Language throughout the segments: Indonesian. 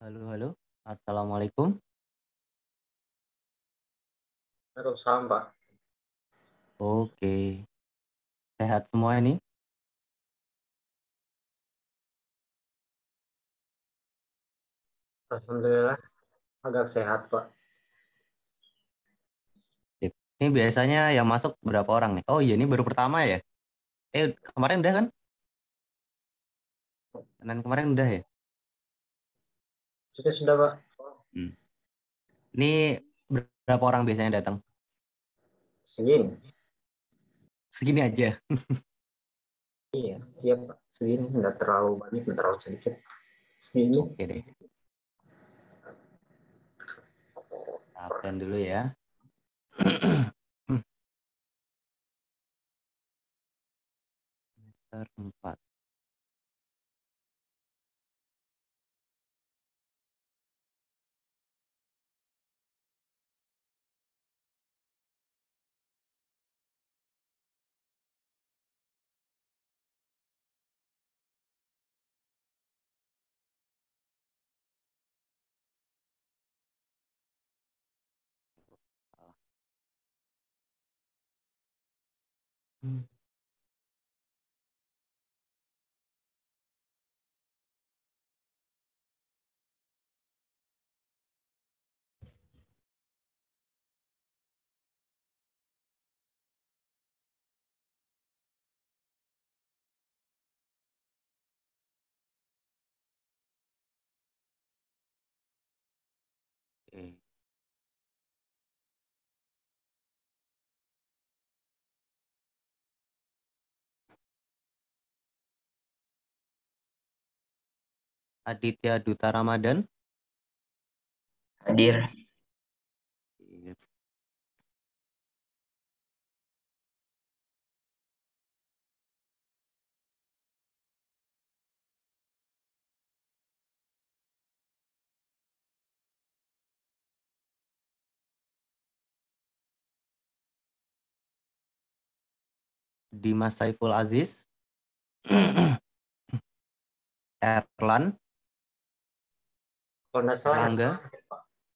Halo, halo. Assalamualaikum. Waalaikumsalam, Pak. Oke, sehat semua ini? Alhamdulillah agak sehat, Pak. Sip. Ini biasanya yang masuk berapa orang nih? Oh iya, ini baru pertama ya? Kemarin udah kan? Senin kemarin udah ya? Sudah, Pak. Hmm. Ini berapa orang biasanya datang? Segini. Segini aja. Iya, iya, Pak. Segini nggak terlalu banyak, nggak terlalu sedikit. Segini. Oke deh, absen dulu ya. Semester 4. Hmm. Oke. Aditya Duta Ramadan. Hadir. Iya. Dimas Saiful Aziz. Erlan. Kalau nggak salah Erlangga.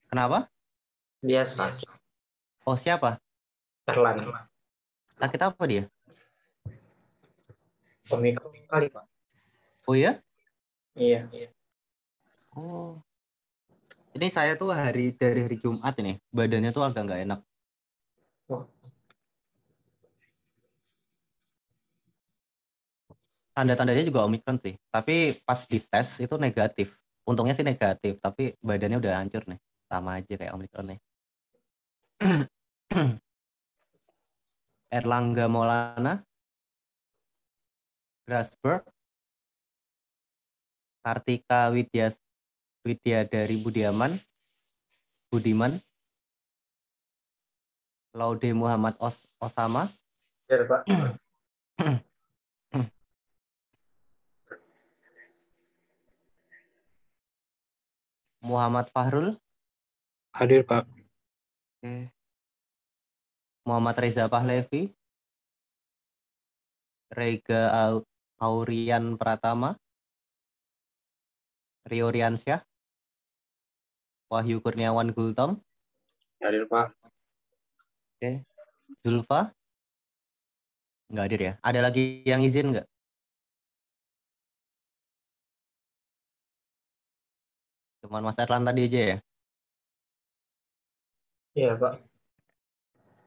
Kenapa? dia sakit. Oh, siapa? Erlan. Sakit apa dia? Omikron kali, Pak. Oh ya? Iya. Oh. Ini saya tuh dari hari Jumat ini, badannya tuh agak nggak enak. Wah, Tanda-tandanya juga Omikron sih. Tapi pas dites itu negatif. Untungnya sih negatif, tapi badannya udah hancur nih. Sama aja kayak Omikron nih. Erlangga Maulana, Grasberg, Kartika Widyadari Budiman, Laude Muhammad Osama, hadir, Pak. Muhammad Fahrul, Hadir, Pak. Muhammad Reza Pahlevi, Rega Aurian Pratama, Rio Riansyah, Wahyu Kurniawan Gultom, Hadir, Pak. Zulfa, nggak hadir ya. Ada lagi yang izin nggak? Cuman Mas Erlan tadi aja ya? Iya, Pak.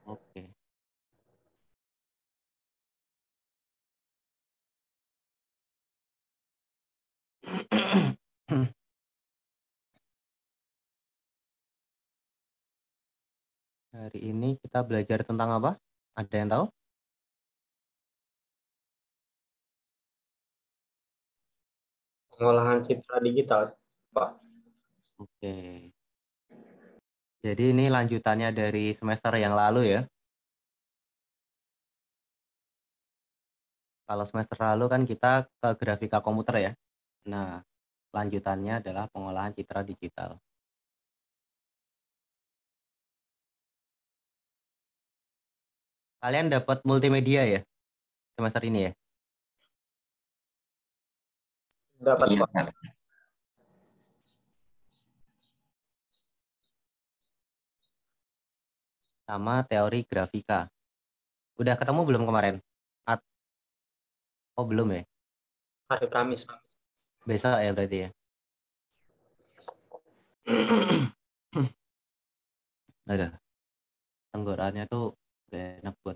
Oke. Hari ini kita belajar tentang apa? Ada yang tahu? Pengolahan citra digital, Pak. Oke. Jadi ini lanjutannya dari semester yang lalu ya. Kalau semester lalu kan kita ke grafika komputer ya. Nah, lanjutannya adalah pengolahan citra digital. Kalian dapat multimedia ya semester ini ya? Dapat, Iya, Pak. Pak. sama teori grafika. Udah ketemu belum kemarin? Oh belum ya? Hari Kamis. Besok ya berarti ya. Ada tenggorokannya tuh gak enak buat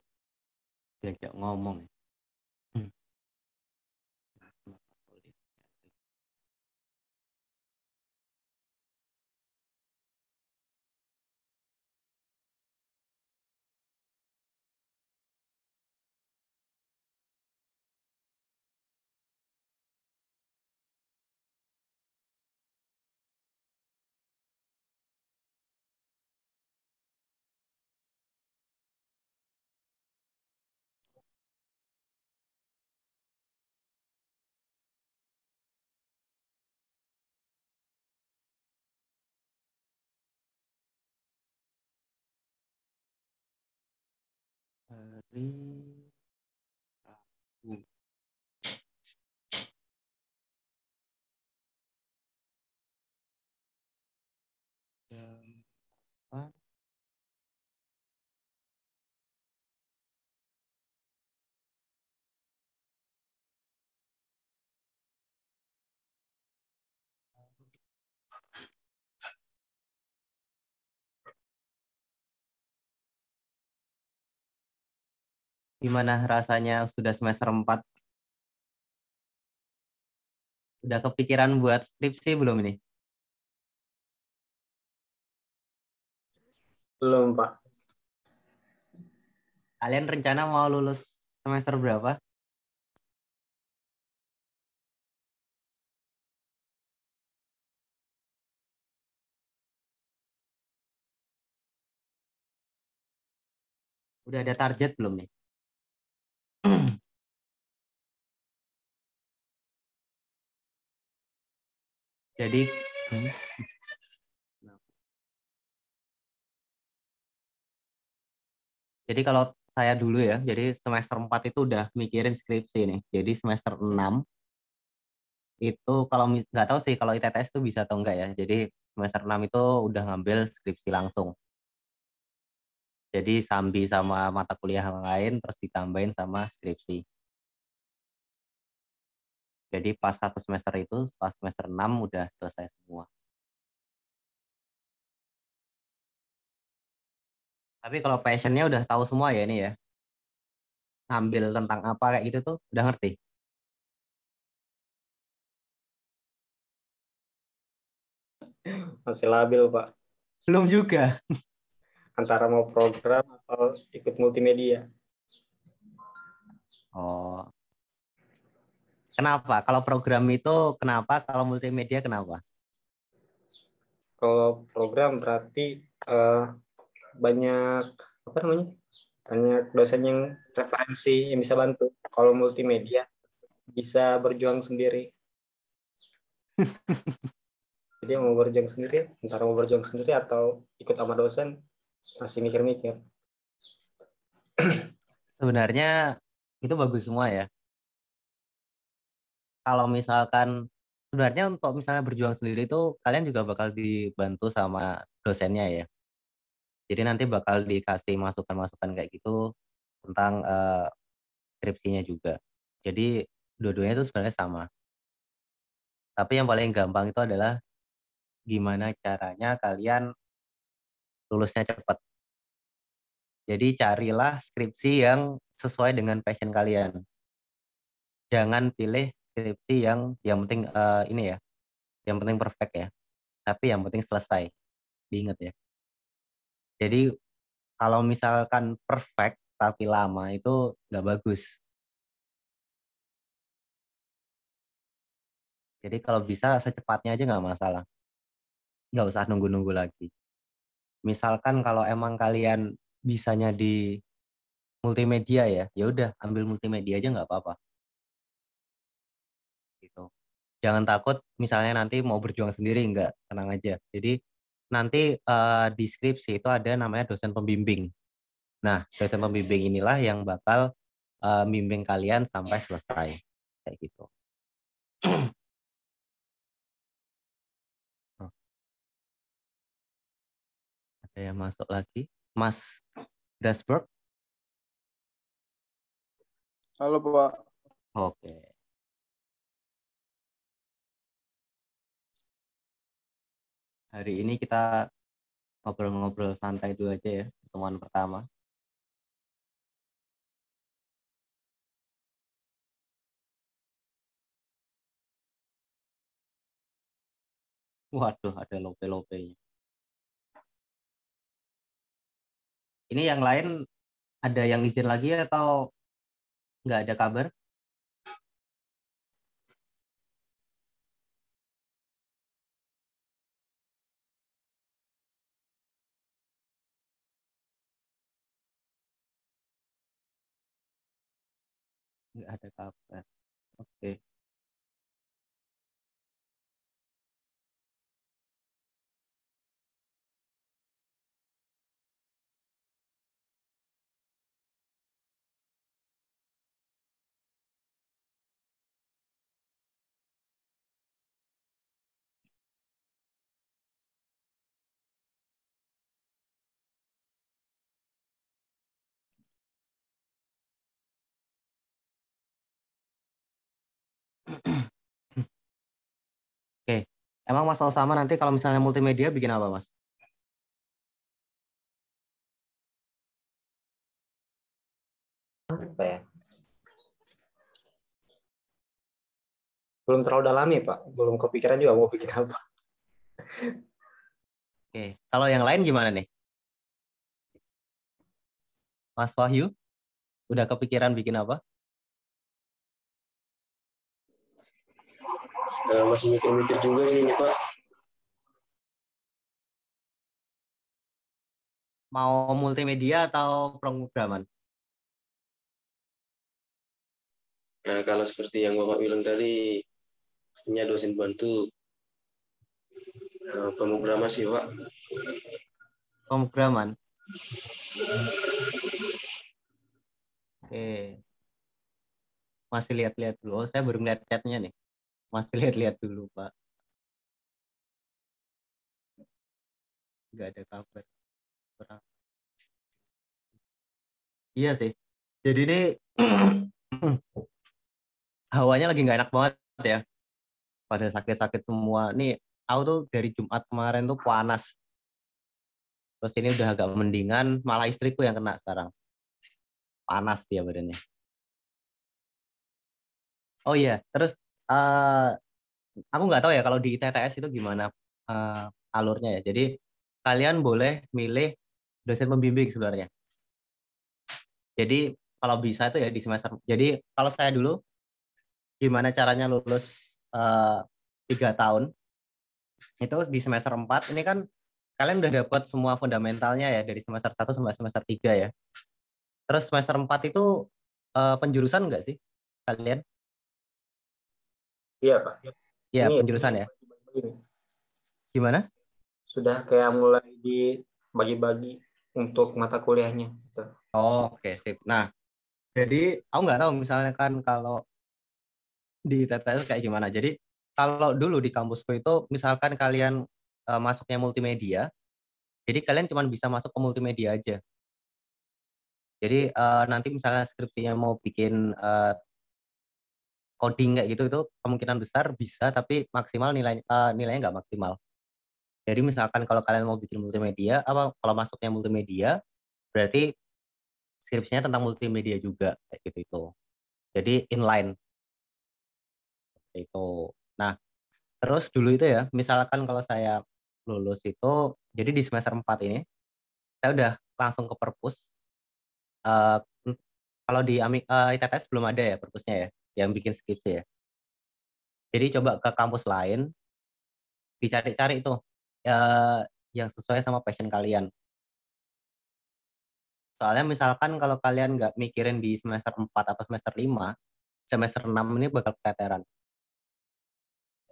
diajak ngomong. Hmm. Hari Rabu. Jam apa? Gimana rasanya sudah semester 4? Udah kepikiran buat skripsi belum ini? Belum, Pak. Kalian rencana mau lulus semester berapa? Udah ada target belum nih? Jadi jadi kalau saya dulu ya, jadi semester 4 itu udah mikirin skripsi nih. Jadi semester 6 itu kalau nggak tahu sih kalau ITTS itu bisa atau enggak ya. Jadi semester 6 itu udah ngambil skripsi langsung. Jadi sambi sama mata kuliah yang lain terus ditambahin sama skripsi. Jadi pas satu semester itu, pas semester 6 udah selesai semua. Tapi kalau passionnya udah tahu semua ya ini ya. Ngambil tentang apa kayak gitu tuh udah ngerti. Masih labil, Pak. Belum juga. Antara mau program atau ikut multimedia. Oh, kenapa? Kalau program itu kenapa? Kalau multimedia kenapa? Kalau program berarti eh, banyak apa namanya? Banyak dosen yang referensi yang bisa bantu. Kalau multimedia bisa berjuang sendiri. Jadi yang mau berjuang sendiri, antara mau berjuang sendiri atau ikut sama dosen, masih mikir-mikir. Sebenarnya itu bagus semua ya. Kalau misalkan sebenarnya untuk misalnya berjuang sendiri itu kalian juga bakal dibantu sama dosennya ya. Jadi nanti bakal dikasih masukan-masukan kayak gitu tentang skripsinya juga. Jadi dua-duanya itu sebenarnya sama. Tapi yang paling gampang itu adalah gimana caranya kalian lulusnya cepat. Jadi carilah skripsi yang sesuai dengan passion kalian. Jangan pilih skripsi yang penting ini ya, yang penting perfect ya. Tapi yang penting selesai. Diingat ya. Jadi kalau misalkan perfect tapi lama itu nggak bagus. Jadi kalau bisa secepatnya aja nggak masalah. Nggak usah nunggu-nunggu lagi. Misalkan kalau emang kalian bisanya di multimedia ya, ya udah ambil multimedia aja nggak apa-apa. Gitu. Jangan takut misalnya nanti mau berjuang sendiri nggak, tenang aja. Jadi nanti di skripsi itu ada namanya dosen pembimbing. Nah, dosen pembimbing inilah yang bakal bimbing kalian sampai selesai. Kayak gitu. Oh, ada yang masuk lagi. Mas Grasberg. Halo Pak. Oke. Hari ini kita ngobrol-ngobrol santai dulu aja ya, pertemuan pertama. Waduh, ada lope-lopenya. Ini yang lain ada yang izin lagi atau nggak ada kabar? Nggak ada kabar. Oke. Oke. Emang Mas Osama nanti kalau misalnya multimedia bikin apa, Mas? Apa ya? Belum terlalu dalami, Pak. Belum kepikiran juga mau bikin apa. Oke. Kalau yang lain gimana nih? Mas Wahyu, udah kepikiran bikin apa? Masih mikir-mikir juga sih ini Pak. Mau multimedia atau pemrograman? Nah kalau seperti yang Bapak bilang tadi, pastinya dosen bantu pemrograman sih Pak. Pemrograman. Oke. Masih lihat-lihat dulu. Oh, saya baru ngeliat chatnya nih. Masih lihat-lihat dulu, Pak. Nggak ada kabar. Kurang. Iya sih. Jadi ini hawanya lagi nggak enak banget ya. Pada sakit-sakit semua. Nih, aku tuh dari Jumat kemarin tuh panas. Terus ini udah agak mendingan, malah istriku yang kena sekarang. Panas dia badannya. Oh iya, terus aku nggak tahu ya kalau di TTS itu gimana alurnya ya. Jadi kalian boleh milih dosen pembimbing sebenarnya. Jadi kalau bisa itu ya di semester. Jadi kalau saya dulu gimana caranya lulus 3 tahun itu di semester 4 ini kan kalian udah dapat semua fundamentalnya ya dari semester 1 sampai semester 3 ya. Terus semester 4 itu penjurusan enggak sih kalian? Iya, Pak. Ya, Ini penjurusan ya. Gimana? sudah kayak mulai dibagi-bagi untuk mata kuliahnya. Gitu. Oh, oke, sip. Nah, jadi aku nggak tahu misalnya kan kalau di TTS kayak gimana. Jadi kalau dulu di kampusku itu misalkan kalian masuknya multimedia, jadi kalian cuma bisa masuk ke multimedia aja. Jadi nanti misalnya skripsinya mau bikin coding kayak gitu itu kemungkinan besar bisa, tapi maksimal nilainya nggak maksimal. Jadi misalkan kalau kalian mau bikin multimedia, apa kalau masuknya multimedia, berarti skripsinya tentang multimedia juga kayak gitu itu. Jadi inline itu. Nah, terus dulu itu ya, misalkan kalau saya lulus itu, jadi di semester 4 ini, saya udah langsung ke perpus. Eh, kalau di ITTS belum ada ya perpusnya ya, yang bikin skripsi ya. Jadi coba ke kampus lain, dicari-cari itu yang sesuai sama passion kalian. Soalnya misalkan kalau kalian nggak mikirin di semester 4 atau semester 5, semester 6 ini bakal keteteran.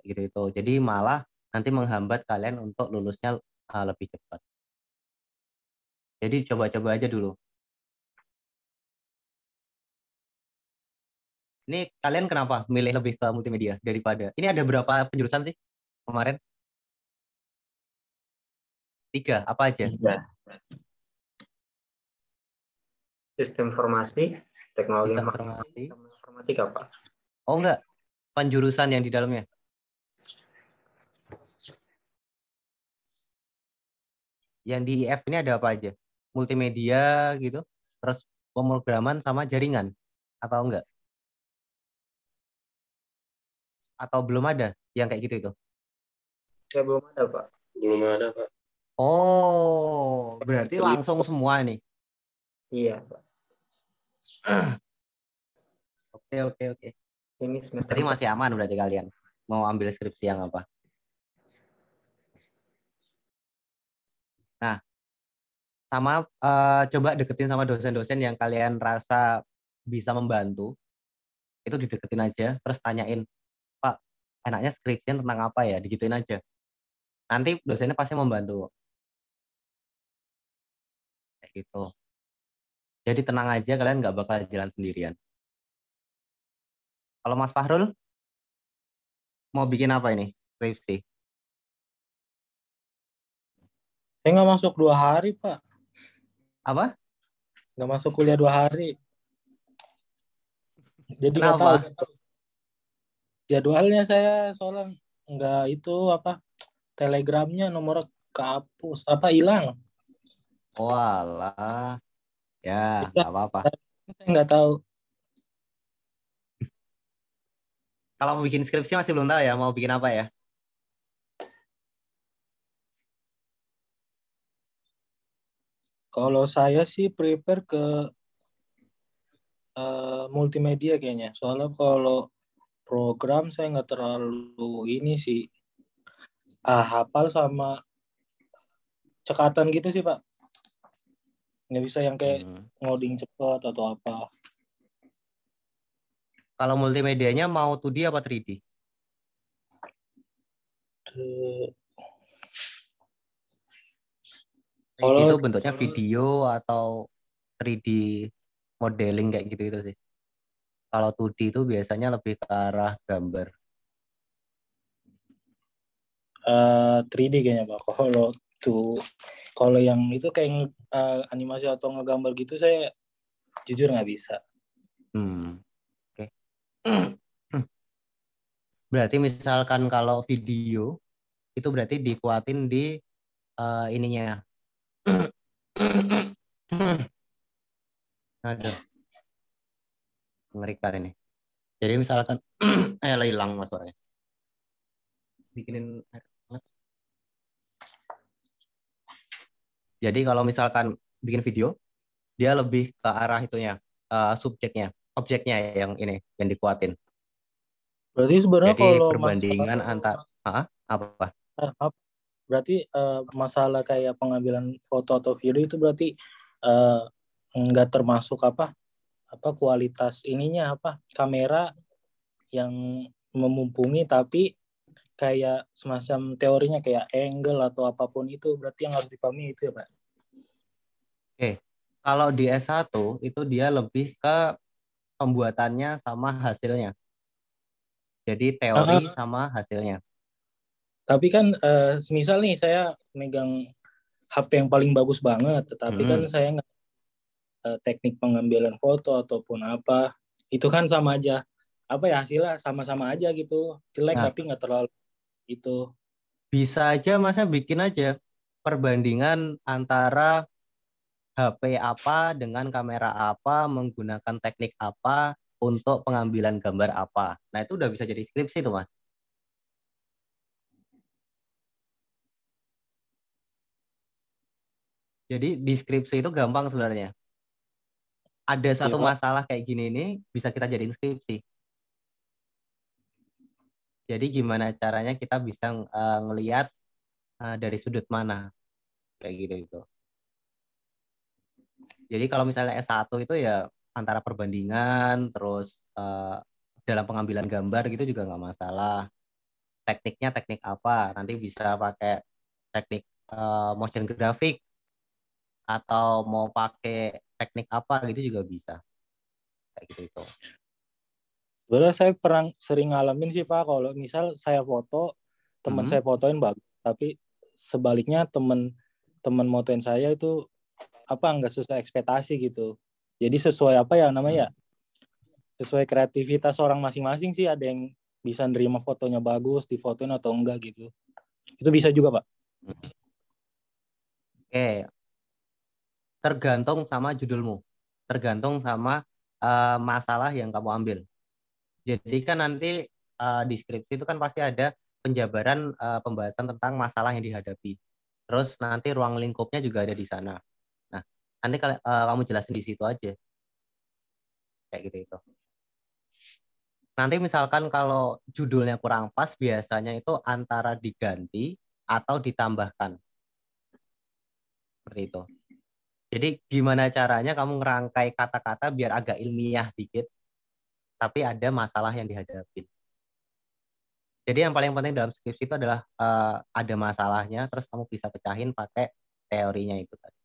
Gitu itu. Jadi malah nanti menghambat kalian untuk lulusnya lebih cepat. Jadi coba-coba aja dulu. Ini kalian kenapa milih lebih ke multimedia daripada? Ini ada berapa penjurusan sih kemarin? 3, apa aja? Iya. Sistem informasi, teknologi Sistem informasi, informasi. sama informatika, Pak. Oh enggak, penjurusan yang di dalamnya. Yang di IF ini ada apa aja? Multimedia gitu, terus pemrograman sama jaringan, atau enggak? Atau belum ada yang kayak gitu itu? Ya, belum ada, Pak. Belum ada, Pak. Oh, berarti langsung semua nih. Iya, Pak. Oke. Ini semester Berarti 4. masih aman berarti kalian. Mau ambil skripsi yang apa? Nah, sama coba deketin sama dosen-dosen yang kalian rasa bisa membantu. Itu dideketin aja, terus tanyain, Pak, enaknya skripsian tentang apa ya? Digituin aja. Nanti dosennya pasti membantu. Kayak gitu. Jadi tenang aja, kalian nggak bakal jalan sendirian. Kalau Mas Fahrul, mau bikin apa ini? Skripsi. Saya nggak masuk 2 hari, Pak. Apa? Nggak masuk kuliah 2 hari. Jadi nggak tahu. Kenapa? Jadwalnya saya soalnya nggak itu apa, telegramnya nomor kehapus, apa hilang. Walah. Ya, Ya, nggak apa-apa. saya nggak tahu. Kalau mau bikin skripsi masih belum tahu ya, mau bikin apa ya? Kalau saya sih prepare ke multimedia kayaknya. Soalnya kalau program saya nggak terlalu ini sih. Hafal sama cekatan gitu sih, Pak. Nggak bisa yang kayak Hmm. ngoding cepat atau apa. Kalau multimedianya mau 2D apa 3D? Terus, 3D itu kalau bentuknya video atau 3D modeling kayak gitu itu sih. Kalau 2D itu biasanya lebih ke arah gambar. 3D kayaknya, Pak. Kalau yang itu kayak animasi atau ngegambar gitu saya jujur nggak bisa. Oke. Berarti misalkan kalau video itu berarti dikuatin di ininya. Aduh, mengerikan ini. Jadi misalkan hilang mas suaranya. Bikinin air hangat. Jadi kalau misalkan bikin video, dia lebih ke arah itunya, subjeknya, objeknya yang ini, yang dikuatin. Berarti sebenarnya Jadi kalau perbandingan antar, apa? berarti masalah kayak pengambilan foto atau video itu berarti eh, nggak termasuk apa kualitas ininya, apa kamera yang memumpuni, tapi kayak semacam teorinya kayak angle atau apapun itu berarti yang harus dipahami itu ya, Pak. Oke, kalau di S1 itu dia lebih ke pembuatannya sama hasilnya. Jadi teori Ah, sama hasilnya. tapi kan semisal nih saya megang HP yang paling bagus banget, tetapi kan Mm-mm. saya nggak teknik pengambilan foto ataupun apa, itu kan sama aja, apa ya, hasilnya sama-sama aja gitu, jelek Nah, tapi nggak terlalu itu. bisa aja masnya bikin aja perbandingan antara HP apa dengan kamera apa, menggunakan teknik apa untuk pengambilan gambar apa. Nah, itu udah bisa jadi skripsi tuh, Mas. Jadi di skripsi itu gampang sebenarnya. Ada Oke, satu Pak. masalah kayak gini nih bisa kita jadiin skripsi. Jadi gimana caranya kita bisa ngelihat dari sudut mana kayak gitu itu. Jadi kalau misalnya S1 itu ya antara perbandingan terus dalam pengambilan gambar gitu juga nggak masalah. Tekniknya teknik apa? Nanti bisa pakai teknik motion graphic atau mau pakai teknik apa gitu juga bisa. Kayak gitu itu. Sebenarnya saya pernah sering ngalamin sih, Pak, kalau misal saya foto, teman Hmm. saya fotoin bagus, tapi sebaliknya teman motoin saya itu apa nggak sesuai ekspektasi gitu. Jadi sesuai apa ya namanya, sesuai kreativitas orang masing-masing sih, ada yang bisa nerima fotonya bagus, difotoin atau enggak gitu. Itu bisa juga, Pak. Oke, tergantung sama judulmu, tergantung sama masalah yang kamu ambil. Jadi kan nanti di skripsi itu kan pasti ada penjabaran pembahasan tentang masalah yang dihadapi. Terus nanti ruang lingkupnya juga ada di sana. Nah, nanti kalau kamu jelasin di situ aja, kayak gitu itu. Nanti misalkan kalau judulnya kurang pas, biasanya itu antara diganti atau ditambahkan. Seperti itu. Jadi gimana caranya kamu ngerangkai kata-kata biar agak ilmiah dikit, tapi ada masalah yang dihadapi. Jadi yang paling penting dalam skripsi itu adalah ada masalahnya, terus kamu bisa pecahin pakai teorinya itu tadi.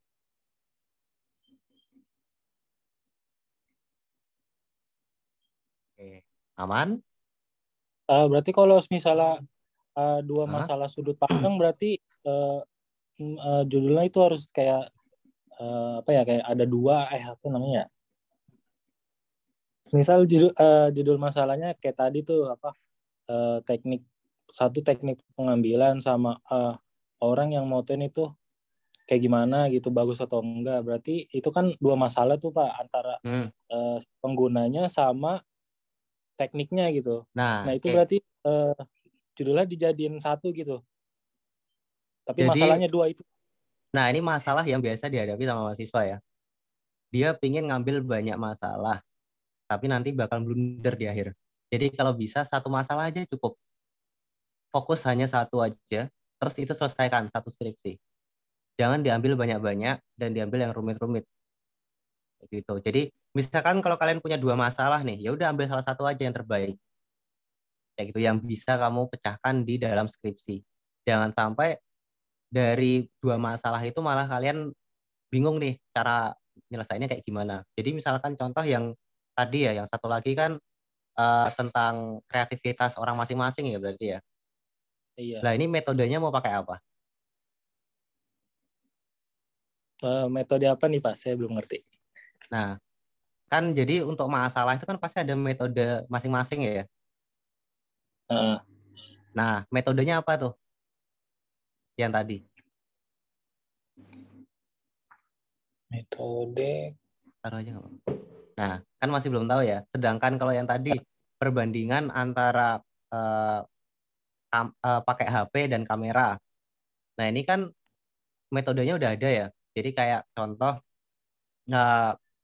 Oke, aman? Berarti kalau misalnya dua Hah? masalah sudut pandang, berarti judulnya itu harus kayak apa ya, kayak ada dua apa namanya? Misal judul masalahnya kayak tadi tuh apa, teknik pengambilan sama orang yang motoin itu kayak gimana gitu, bagus atau enggak. Berarti itu kan dua masalah tuh Pak, antara penggunanya sama tekniknya gitu. Nah, Nah itu berarti judulnya dijadiin satu gitu. Tapi jadi, masalahnya dua itu. nah ini masalah yang biasa dihadapi sama mahasiswa ya. Dia pingin ngambil banyak masalah, tapi nanti bakal blunder di akhir. Jadi kalau bisa satu masalah aja cukup. Fokus hanya satu aja, terus itu selesaikan satu skripsi. Jangan diambil banyak-banyak dan diambil yang rumit-rumit. Gitu. Jadi misalkan kalau kalian punya dua masalah nih, ya udah ambil salah satu aja yang terbaik. Kayak gitu, yang bisa kamu pecahkan di dalam skripsi. Jangan sampai dari dua masalah itu malah kalian bingung nih cara nyelesainnya kayak gimana. Jadi misalkan contoh yang tadi ya, yang satu lagi kan tentang kreativitas orang masing-masing ya berarti ya. Iya. Nah ini metodenya mau pakai apa? Metode apa nih Pak? Saya belum ngerti. Nah, kan jadi untuk masalah itu kan pasti ada metode masing-masing ya. Nah, metodenya apa tuh? Yang tadi. Metode. Taruh aja nggak apa-apa. Nah, kan masih belum tahu ya. Sedangkan kalau yang tadi perbandingan antara pakai HP dan kamera. Nah, ini kan metodenya udah ada ya. Jadi kayak contoh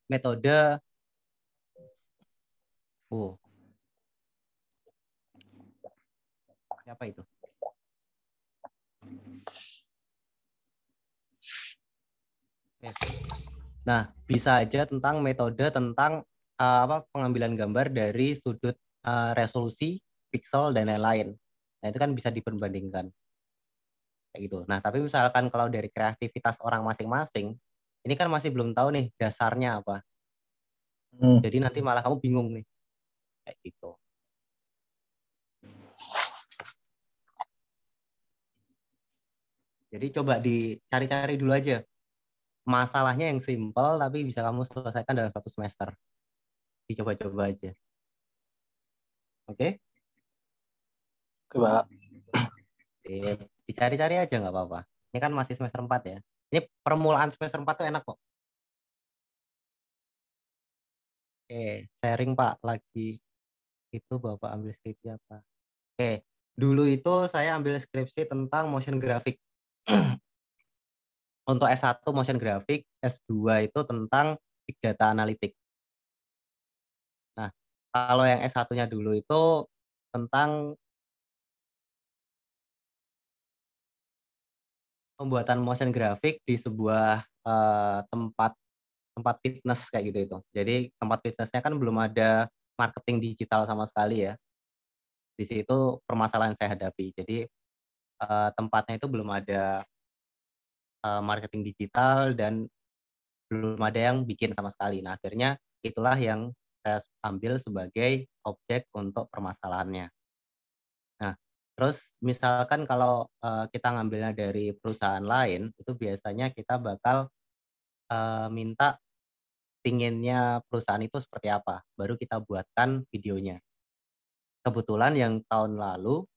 metode siapa itu? Nah, bisa aja tentang metode tentang pengambilan gambar dari sudut resolusi, pixel dan lain-lain. Nah, itu kan bisa diperbandingkan. Kayak gitu. Nah, tapi misalkan kalau dari kreativitas orang masing-masing, ini kan masih belum tahu nih dasarnya apa. Jadi nanti malah kamu bingung nih. Kayak gitu. Jadi coba dicari-cari dulu aja. Masalahnya yang simpel tapi bisa kamu selesaikan dalam satu semester. Dicoba-coba aja. Oke? Coba. Dicari-cari aja nggak apa-apa. Ini kan masih semester 4 ya. Ini permulaan semester 4 tuh enak kok. Oke, sharing Pak lagi. Itu Bapak ambil skripsi apa? Oke, dulu itu saya ambil skripsi tentang motion graphic. Untuk S1 motion graphic, S2 itu tentang big data analytics. Nah, kalau yang S1-nya dulu itu tentang pembuatan motion graphic di sebuah tempat fitness kayak gitu itu. Jadi tempat fitnessnya kan belum ada marketing digital sama sekali ya. Di situ permasalahan saya hadapi. Jadi tempatnya itu belum ada marketing digital dan belum ada yang bikin sama sekali. Nah, akhirnya itulah yang saya ambil sebagai objek untuk permasalahannya. Nah, terus misalkan kalau kita ngambilnya dari perusahaan lain, itu biasanya kita bakal minta pinginnya perusahaan itu seperti apa, baru kita buatkan videonya. Kebetulan yang tahun lalu,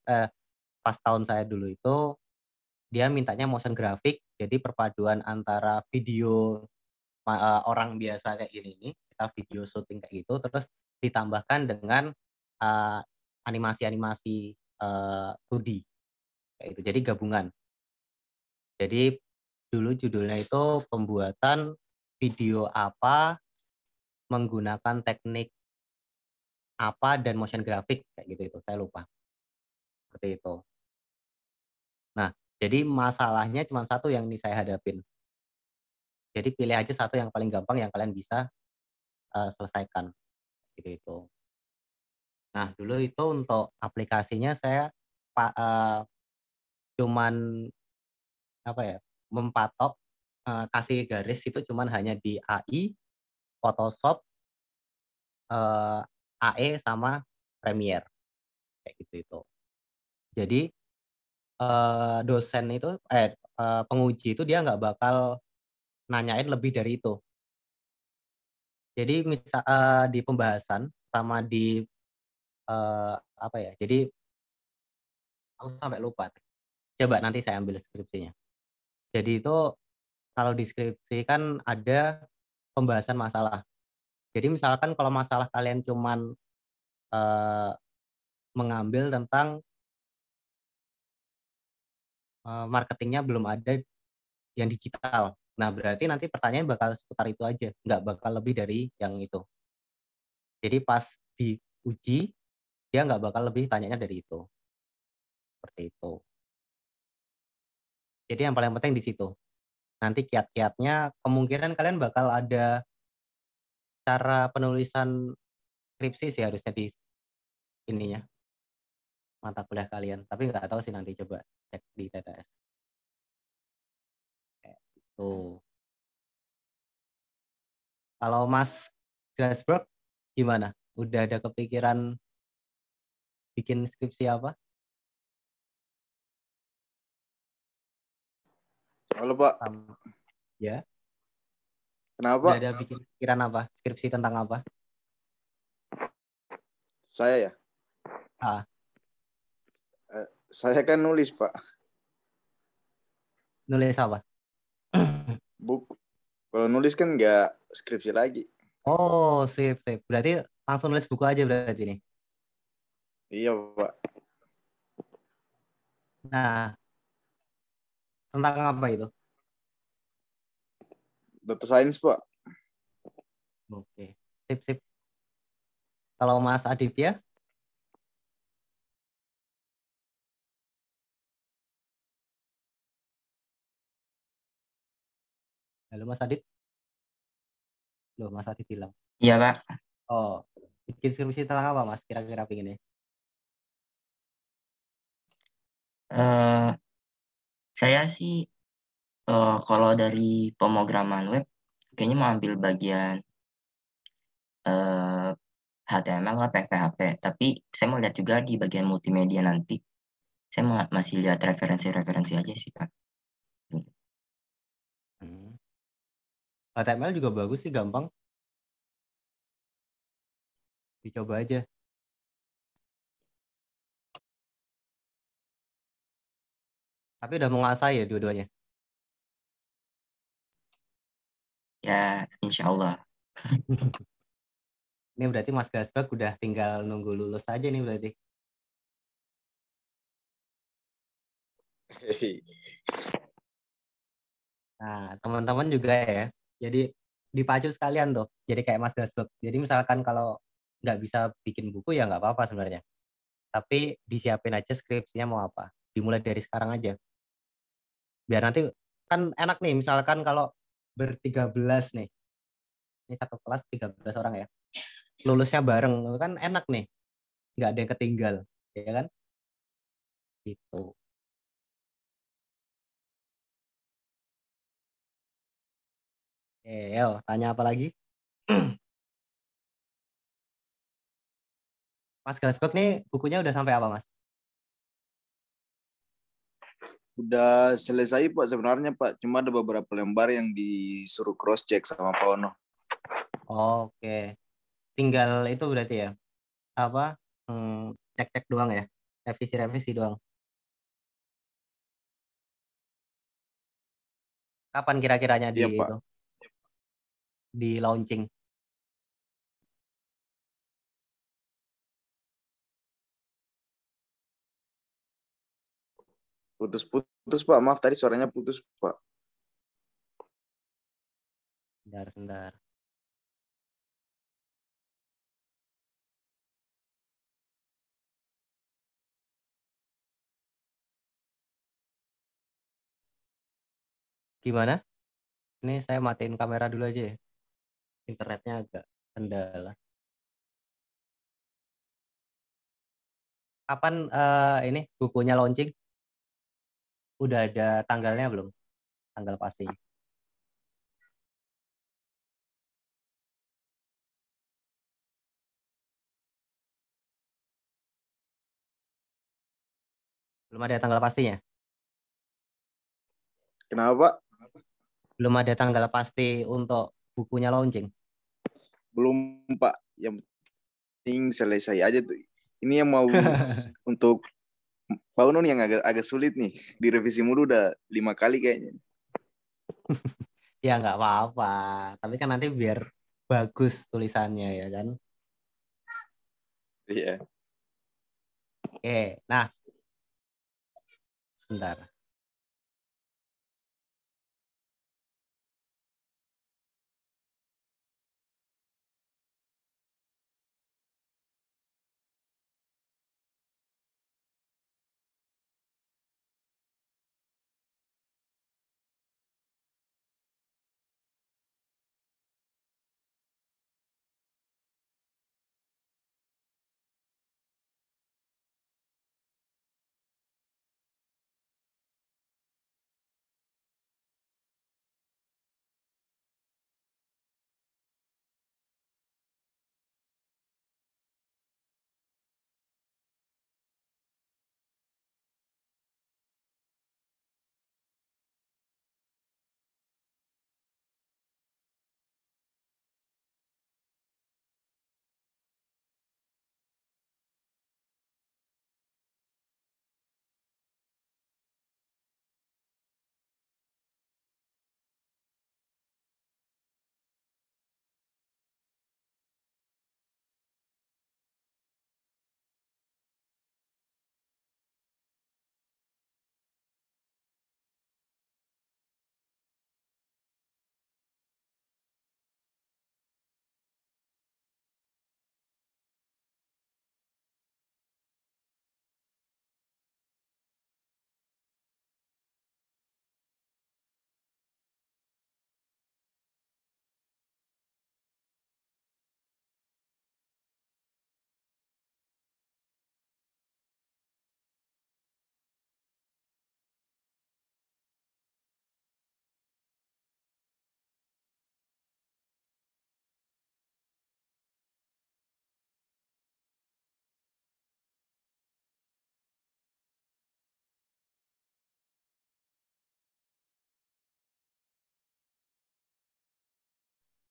pas tahun saya dulu itu, dia mintanya motion graphic, jadi perpaduan antara video orang biasa kayak gini nih, kita video syuting kayak gitu, terus ditambahkan dengan animasi-animasi 2D kayak gitu. Jadi gabungan. Jadi dulu judulnya itu pembuatan video apa menggunakan teknik apa dan motion graphic kayak gitu itu. Saya lupa. Seperti itu. Nah, jadi masalahnya cuma satu yang ini saya hadapin. Jadi pilih aja satu yang paling gampang yang kalian bisa selesaikan. Gitu itu. Nah, dulu itu untuk aplikasinya saya cuman apa ya, mempatok kasih garis itu cuman hanya di AI, Photoshop, AE sama Premiere kayak gitu itu. Jadi dosen itu penguji itu dia nggak bakal nanyain lebih dari itu. Jadi misal di pembahasan sama di apa ya? Jadi aku sampai lupa. Coba nanti saya ambil skripsinya. Jadi itu kalau di skripsi kan ada pembahasan masalah. Jadi misalkan kalau masalah kalian cuman mengambil tentang marketingnya belum ada yang digital. Nah, berarti nanti pertanyaan bakal seputar itu aja, nggak bakal lebih dari yang itu. Jadi pas diuji, dia nggak bakal lebih tanyanya dari itu. Seperti itu. Jadi yang paling penting di situ. Nanti kiat-kiatnya kemungkinan kalian bakal ada cara penulisan skripsi sih harusnya di ininya, mata kuliah kalian. Tapi nggak tahu sih, nanti coba cek di TTS. Kayak gitu. Kalau Mas Gasberg gimana? Udah ada kepikiran bikin skripsi apa? Halo Pak, Ya. kenapa? Udah ada bikin pikiran apa? Skripsi tentang apa? Saya ya? Saya kan nulis Pak. Nulis apa? Buku. Kalau nulis kan nggak skripsi lagi. Oh, sip. Berarti langsung nulis buku aja berarti nih. Iya Pak. Nah, tentang apa itu? Data science Pak. Oke, sip. Kalau Mas Aditya? Halo Mas Adit? Loh, Mas Adit hilang. Iya, Pak. Oh, bikin skripsi tentang apa Mas? Kira-kira pinginnya? Saya sih kalau dari pemrograman web kayaknya mau ambil bagian HTML lah, PHP. Tapi saya mau lihat juga di bagian multimedia nanti. Saya masih lihat referensi-referensi aja sih, Pak. HTML juga bagus sih, gampang. Dicoba aja. Tapi udah menguasai ya dua-duanya? Ya, insya Allah. Ini berarti Mas Gasbag udah tinggal nunggu lulus aja nih berarti. Nah, teman-teman juga ya. Jadi dipacu sekalian tuh. Jadi kayak Mas Gasbag. Jadi misalkan kalau nggak bisa bikin buku ya nggak apa-apa sebenarnya. Tapi disiapin aja skripsinya mau apa. Dimulai dari sekarang aja. Biar nanti kan enak nih misalkan kalau ber-13 nih. Ini satu kelas 13 orang ya. Lulusnya bareng kan enak nih. Nggak ada yang ketinggal. Ya kan? Gitu. Yo, tanya apa lagi? Mas Gasbag nih bukunya udah sampai apa Mas? Udah selesai Pak sebenarnya Pak. Cuma ada beberapa lembar yang disuruh cross check sama Pak Ono. Oke. Tinggal itu berarti ya. Apa? Cek-cek doang ya. Revisi-revisi doang. Kapan kira-kiranya di Iya Pak. itu? Di launching? Putus Pak, maaf tadi suaranya putus Pak. Bentar. Gimana? Ini saya matiin kamera dulu aja ya. Internetnya agak kendala. Kapan ini bukunya launching? Udah ada tanggalnya belum? Tanggal pastinya. Belum ada tanggal pastinya? Kenapa Pak? Belum ada tanggal pasti untuk bukunya launching? Belum Pak, yang penting selesai aja tuh. Ini yang mau untuk Pak Unun yang agak sulit nih. Direvisi mulu udah 5 kali kayaknya. Ya nggak apa-apa. Tapi kan nanti biar bagus tulisannya ya kan. Iya. Oke, nah. Sebentar.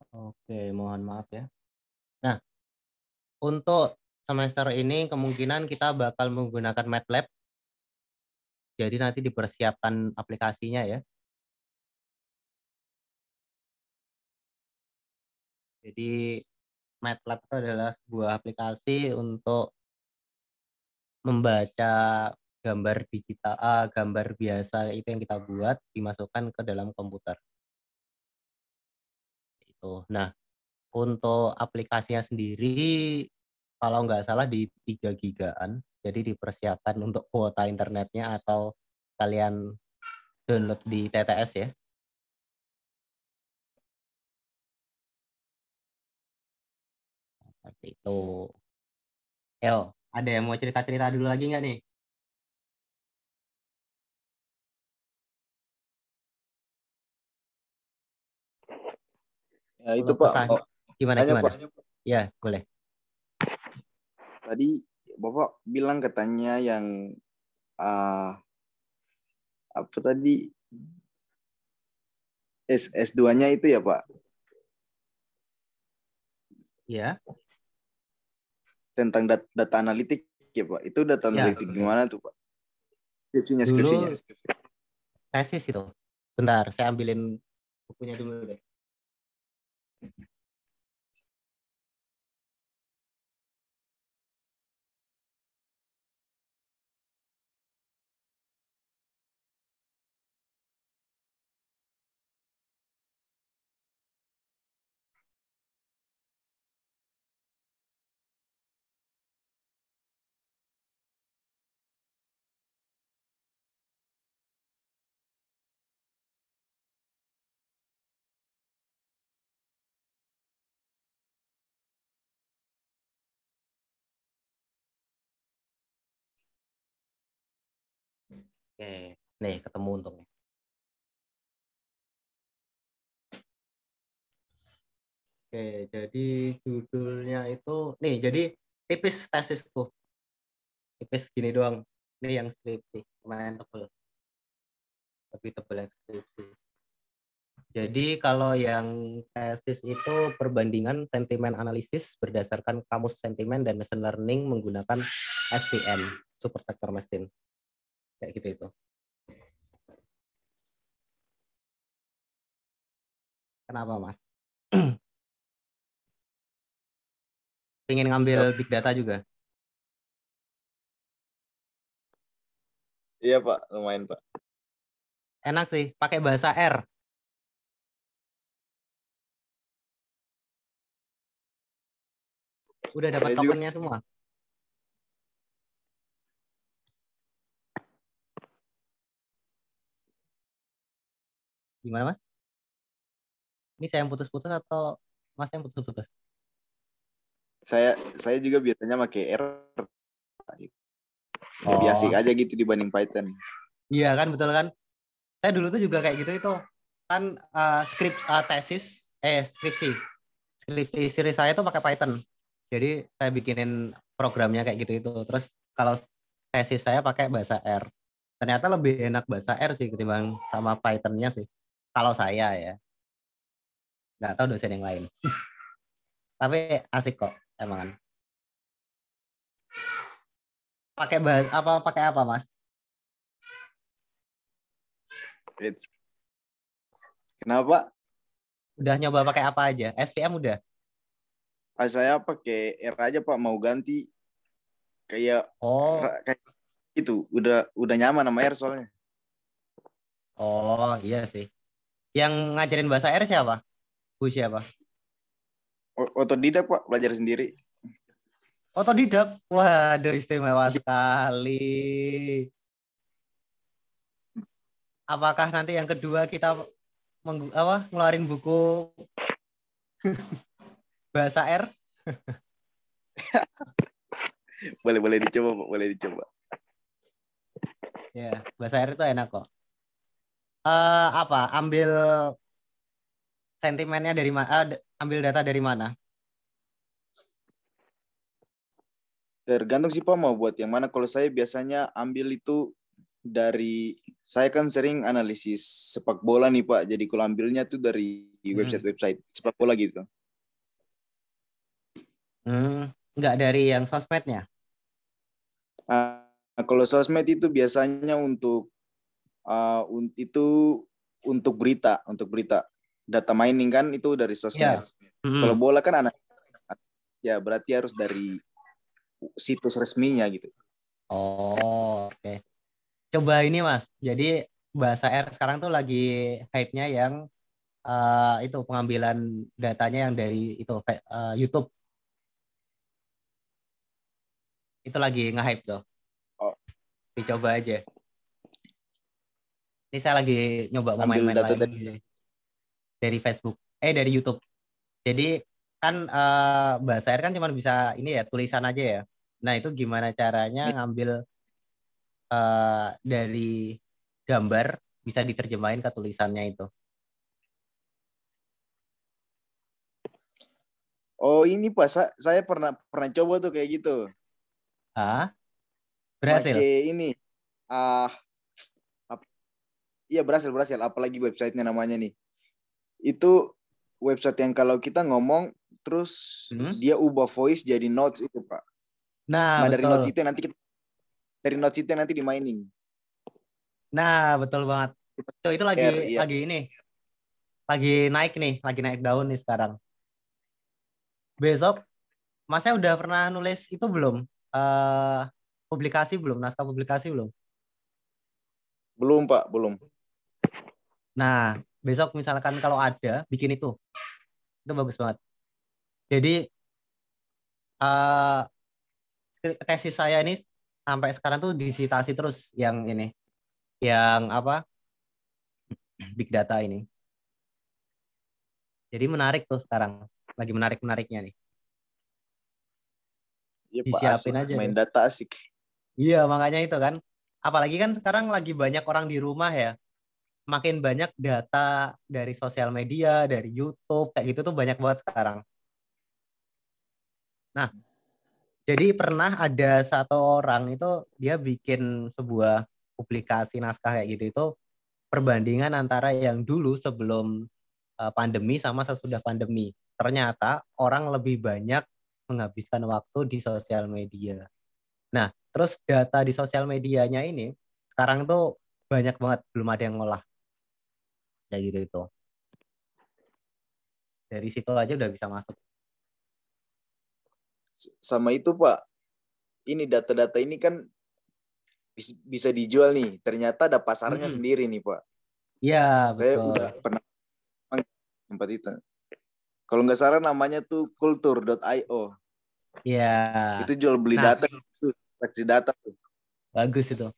Oke, mohon maaf ya. Nah, untuk semester ini kemungkinan kita bakal menggunakan MATLAB. Jadi nanti dipersiapkan aplikasinya ya. Jadi MATLAB itu adalah sebuah aplikasi untuk membaca gambar digital, gambar biasa itu yang kita buat dimasukkan ke dalam komputer. Itu. Nah, untuk aplikasinya sendiri kalau nggak salah di 3 gigaan. Jadi dipersiapkan untuk kuota internetnya atau kalian download di TTS ya. Seperti itu. El, ada yang mau cerita-cerita dulu lagi nggak nih? Ya itu Kalau Pak. pesan, Oh, gimana? Pak. Ya, boleh. Tadi Bapak bilang katanya yang apa tadi S2-nya itu ya Pak? Ya, tentang data analitik ya Pak. Itu data ya. analitik gimana tuh Pak? Skripsinya. Dulu tesis itu. Bentar, saya ambilin bukunya dulu deh. Oke, nih ketemu untungnya. Oke, jadi judulnya itu nih, jadi tipis tesisku. Tipis gini doang. Ini yang skripsi, lumayan tebel. Lebih tebel yang skripsi. Jadi kalau yang tesis itu perbandingan sentimen analisis berdasarkan kamus sentimen dan machine learning menggunakan SVM, super vector machine. Kayak gitu itu. Kenapa, Mas? Pengen ngambil big data juga? Iya Pak, lumayan Pak. Enak sih, pakai bahasa R. Udah dapat Saya juga tokennya semua? Gimana, Mas? Ini saya yang putus-putus atau Mas yang putus-putus? saya juga biasanya pakai R. Lebih asik aja gitu dibanding Python. Iya kan, betul kan? Saya dulu tuh juga kayak gitu itu. Kan skripsi series saya tuh pakai Python. Jadi saya bikinin programnya kayak gitu itu. Terus kalau tesis saya pakai bahasa R. Ternyata lebih enak bahasa R sih ketimbang sama Python-nya sih. Kalau saya ya. Nggak tahu dosen yang lain. Tapi asik kok emang kan. Pakai apa, Mas? Kenapa? Udah nyoba pakai apa aja? SVM udah? Saya pakai R aja Pak, mau ganti kayak itu udah nyaman sama R soalnya. Oh iya sih. Yang ngajarin bahasa R siapa? Bu siapa? Otodidak Pak, belajar sendiri. Otodidak. Waduh, istimewa sekali. Apakah nanti yang kedua kita ngeluarin buku bahasa R? boleh dicoba Pak, boleh dicoba. Ya, bahasa R itu enak kok. Ambil sentimennya dari mana? Ambil data dari mana? Tergantung sih Pak mau buat yang mana. Kalau saya biasanya ambil itu saya kan sering analisis sepak bola nih Pak. Jadi kalau ambilnya tuh dari website sepak bola gitu. Nggak dari yang sosmednya? Kalau sosmed itu biasanya untuk berita. Data mining kan itu dari sosmed. Kalau bola kan ya berarti harus dari situs resminya gitu. Oh, oke. Coba ini Mas. Jadi bahasa R sekarang tuh lagi hype-nya yang itu pengambilan datanya yang dari itu YouTube. Itu lagi nge-hype tuh. Oh. Dicoba aja. Ini saya lagi nyoba ambil main-main data dari Facebook. Dari YouTube. Jadi kan bahasa R kan cuma bisa ini ya, tulisan aja ya. Nah, itu gimana caranya ngambil dari gambar bisa diterjemahin ke tulisannya itu. Oh, ini Pak, saya pernah coba tuh kayak gitu. Berhasil? Pakai ini. Iya berhasil. Apalagi websitenya namanya nih. Itu website yang kalau kita ngomong terus Hmm? dia ubah voice jadi notes itu Pak. Nah, Nah dari notes betul. itu yang nanti dari notes itu yang nanti di mining. Nah, betul banget. Itu R, iya. lagi naik daun nih sekarang. Besok Masnya udah pernah nulis itu belum? Publikasi belum? Naskah publikasi belum? Belum Pak, belum. Nah, besok misalkan kalau ada, bikin itu. Itu bagus banget. Jadi, eh, tesis saya ini sampai sekarang tuh disitasi terus yang ini. Yang apa? Big data ini. Jadi menarik tuh sekarang. Lagi menarik-menariknya nih. Iya Pak, asik. Disiapin aja Main tuh. data asik. Iya, makanya itu kan. Apalagi kan sekarang lagi banyak orang di rumah ya. Makin banyak data dari sosial media, dari YouTube, kayak gitu tuh banyak banget sekarang. Nah, jadi pernah ada satu orang itu dia bikin sebuah publikasi naskah kayak gitu itu perbandingan antara yang dulu sebelum pandemi sama sesudah pandemi. Ternyata orang lebih banyak menghabiskan waktu di sosial media. Nah, terus data di sosial medianya ini sekarang tuh banyak banget, belum ada yang ngolah kayak gitu itu. Dari situ aja udah bisa masuk. Sama itu Pak, ini data-data ini kan bisa dijual nih. Ternyata ada pasarnya sendiri nih Pak. Iya, Saya betul. udah pernah tempat itu. Kalau nggak salah namanya tuh kultur.io. Iya. Itu jual beli Nah, data itu, saksi data tuh. bagus itu.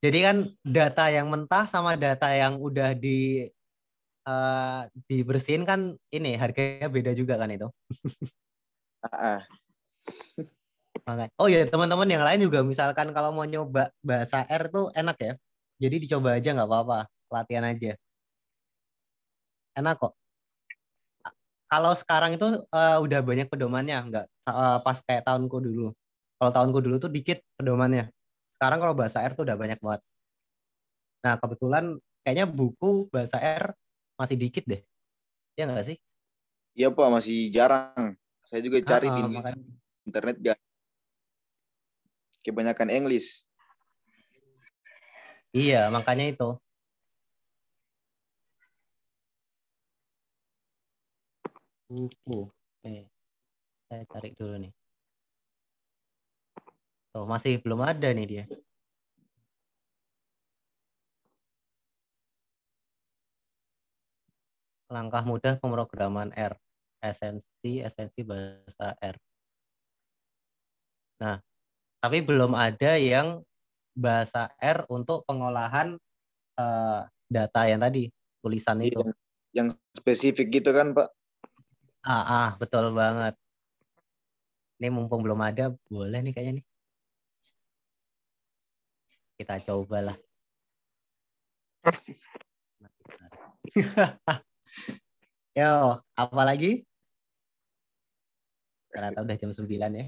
Jadi kan data yang mentah sama data yang udah dibersihin kan ini harganya beda juga kan itu. Ah, Oh ya teman-teman yang lain juga misalkan kalau mau nyoba bahasa R tuh enak ya. Jadi dicoba aja nggak apa-apa, latihan aja. Enak kok. Kalau sekarang itu udah banyak pedomannya, nggak pas kayak tahunku dulu. Kalau tahunku dulu tuh dikit pedomannya. Sekarang kalau bahasa R tuh udah banyak banget. Nah kebetulan kayaknya buku bahasa R masih dikit deh. Ya nggak sih? iya Pak, masih jarang. Saya juga cari di Makanya. internet kebanyakan English. Iya, makanya itu. Buku. Saya cari dulu nih. Tuh, masih belum ada nih dia. Langkah mudah pemrograman R. Esensi bahasa R. Nah, tapi belum ada yang bahasa R untuk pengolahan data yang tadi, tulisan itu. Yang spesifik gitu kan Pak? Betul banget. Ini mumpung belum ada, boleh nih kayaknya nih. Kita cobalah. Yo, apa lagi? Ternyata udah jam 9 ya.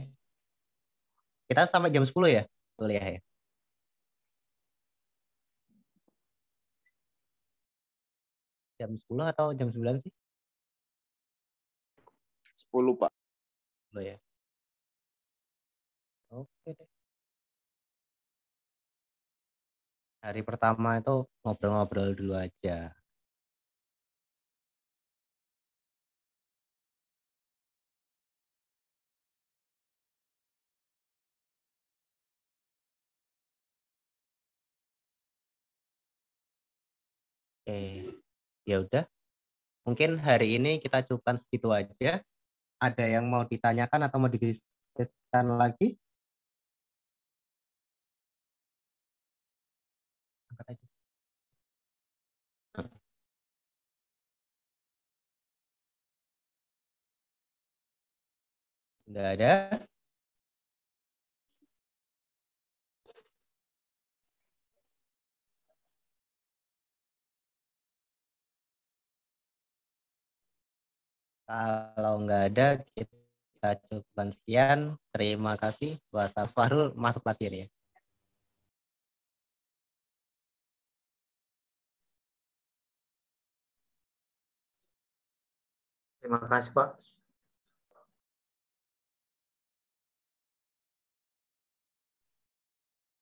Kita sampai jam 10 ya kuliah ya. Jam 10 atau jam 9 sih? 10 Pak. Oh ya. Oke deh. Hari pertama itu ngobrol-ngobrol dulu aja. Ya udah. Mungkin hari ini kita cukupkan segitu aja. Ada yang mau ditanyakan atau mau didiskusikan lagi? Angkat aja. Nggak ada. Kalau nggak ada, kita cukupkan sekian. Terima kasih. Bahasa Farul masuk lagi ya. Terima kasih Pak.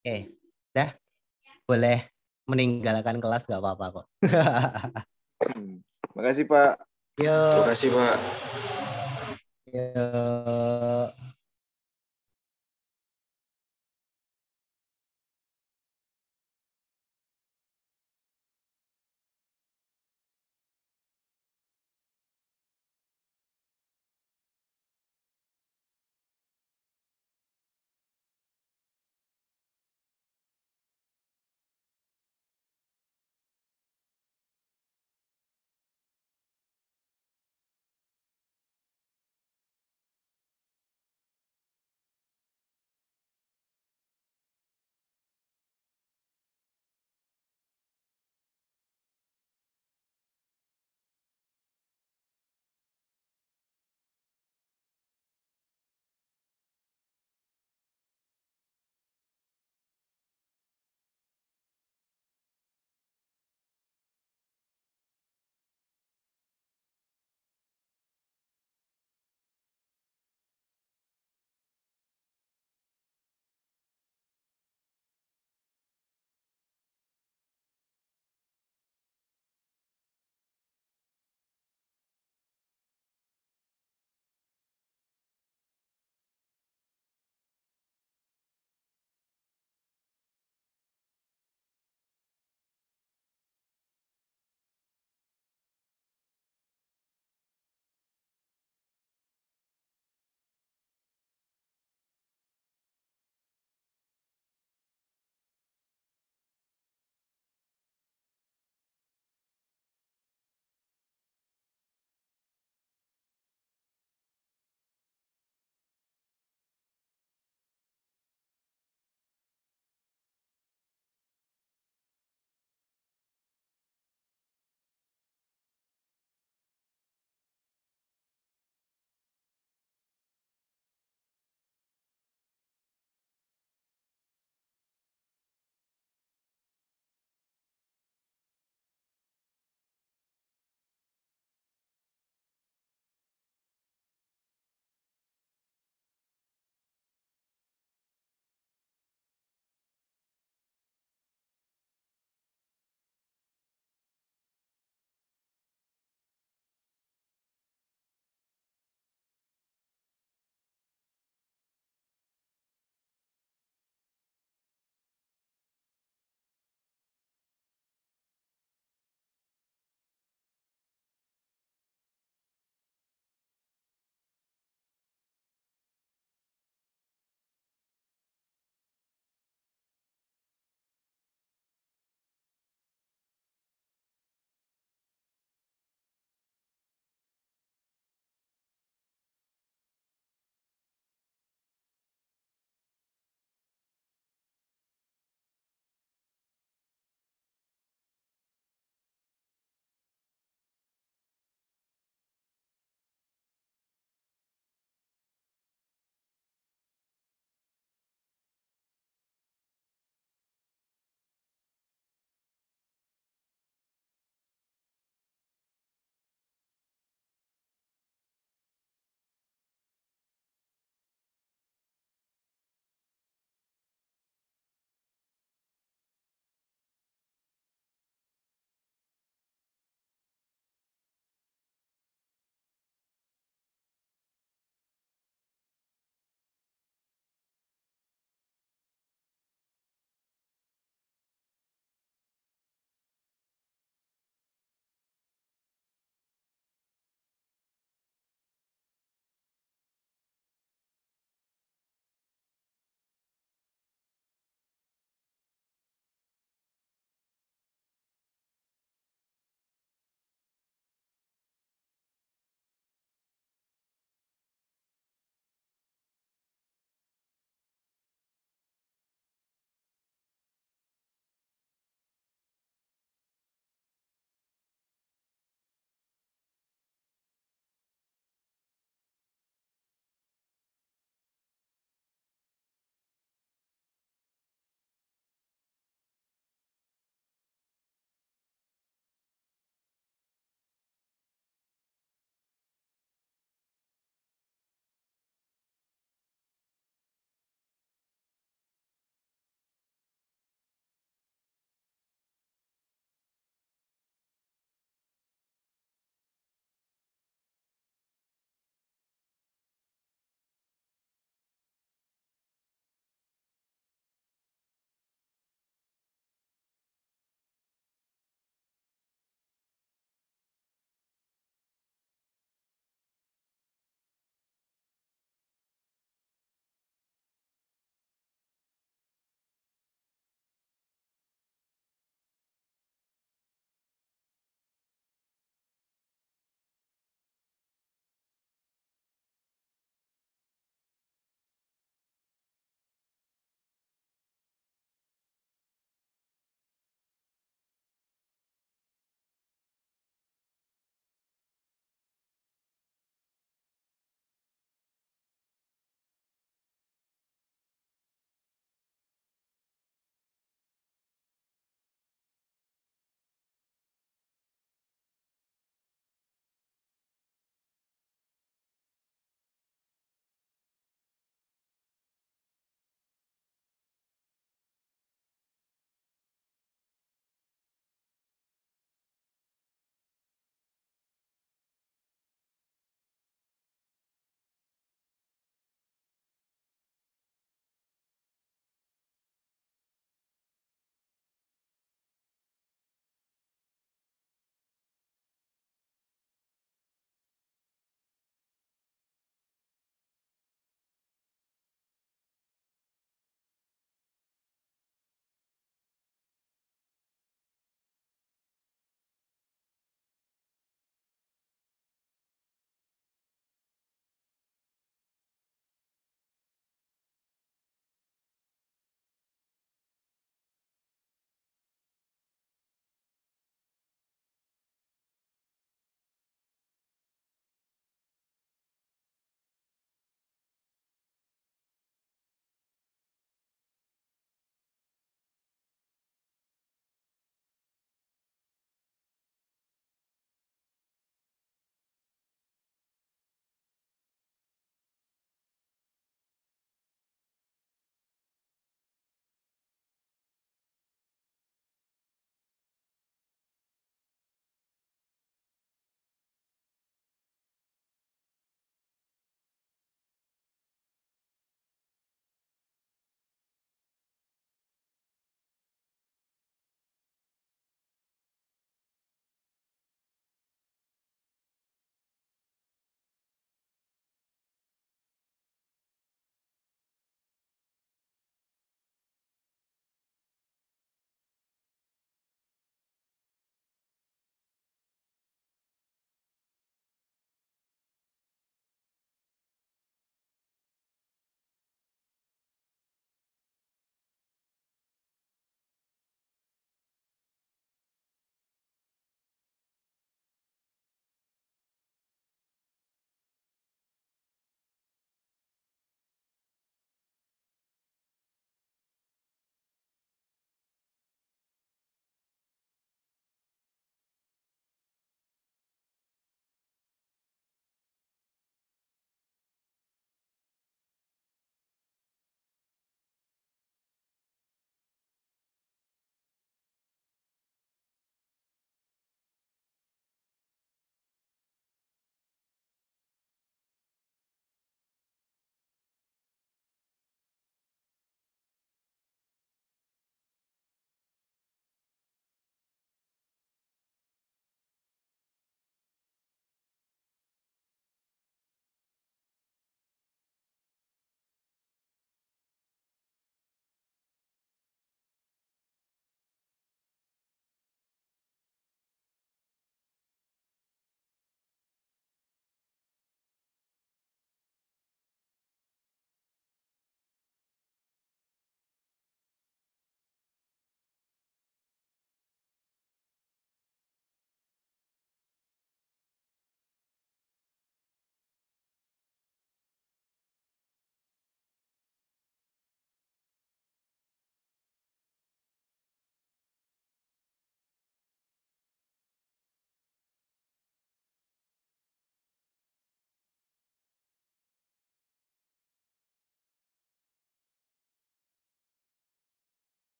Oke, dah boleh meninggalkan kelas nggak apa-apa kok. Makasih Pak. Terima Yuk, kasih Pak. yuk.